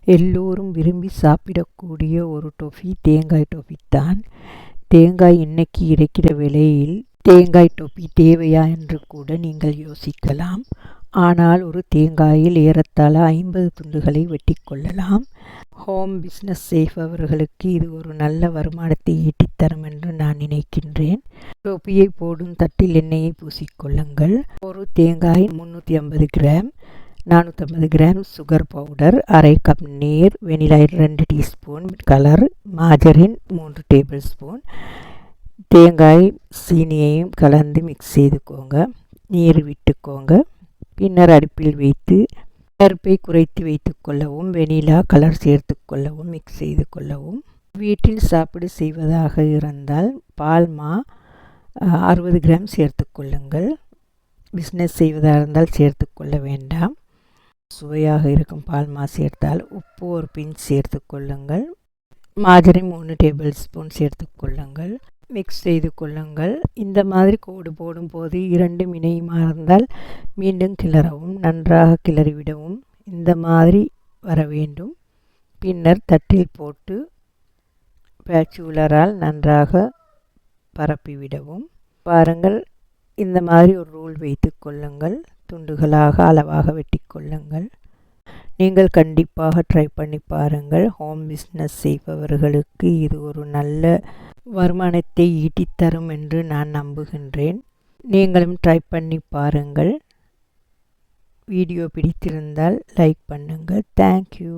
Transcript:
எல்லோரும் விரும்பி சாப்பிடக்கூடிய ஒரு டொஃபி தேங்காய் டொஃபி தான். தேங்காய் இன்னைக்கு இருக்கிற விலையில் தேங்காய் டொஃபி தேவையா என்று கூட நீங்கள் யோசிக்கலாம். ஆனால் ஒரு தேங்காயில் ஏறத்தாழ 50 துண்டுகளை வெட்டி கொள்ளலாம். ஹோம் பிஸ்னஸ் செய்பவர்களுக்கு இது ஒரு நல்ல வருமானத்தை ஈட்டித்தரும் என்று நான் நினைக்கின்றேன். டொஃபியை போடும் தட்டில் எண்ணெயை பூசிக்கொள்ளுங்கள். ஒரு தேங்காய் 350 கிராம், 450 கிராம் சுகர் பவுடர், அரை கப் நீர், vanilla 2 teaspoon, colour, margarine 3 tablespoon, தேங்காய் சீனியையும் கலந்து மிக்ஸ் செய்துக்கோங்க. நீர் விட்டுக்கோங்க. பின்னர் அடுப்பில் வைத்து பருப்பை குறைத்து வைத்து கொள்ளவும், வெனிலா கலர் சேர்த்து கொள்ளவும், மிக்ஸ் செய்து கொள்ளவும். வீட்டில் சாப்பிடு செய்வதாக இருந்தால் பால்மா 60 கிராம் சேர்த்து கொள்ளுங்கள். பிஸ்னஸ் செய்வதாக இருந்தால் சேர்த்து கொள்ள வேண்டாம். சுவையாக இருக்கும் பால்மா சேர்த்தால் உப்பு ஒரு பிஞ்ச் சேர்த்து கொள்ளுங்கள். மார்ஜரின் 3 டேபிள் ஸ்பூன் சேர்த்து கொள்ளுங்கள். மிக்ஸ் செய்து கொள்ளுங்கள். இந்த மாதிரி கோடு போடும்போது 2 இணையுமா இருந்தால் மீண்டும் கிளறவும், நன்றாக கிளறிவிடவும். இந்த மாதிரி வர வேண்டும். பின்னர் தட்டில் போட்டு பேச்சுலரால் நன்றாக பரப்பிவிடவும். பாருங்கள், இந்த மாதிரி ஒரு ரோல் வைத்து கொள்ளுங்கள். துண்டுகளாக அளவாக வெட்டி கொள்ளுங்கள். நீங்கள் கண்டிப்பாக ட்ரை பண்ணி பாருங்கள். ஹோம் பிஸ்னஸ் செய்பவர்களுக்கு இது ஒரு நல்ல வருமானத்தை ஈட்டித்தரும் என்று நான் நம்புகின்றேன். நீங்களும் ட்ரை பண்ணி பாருங்கள். வீடியோ பிடித்திருந்தால் லைக் பண்ணுங்கள். தேங்க்யூ.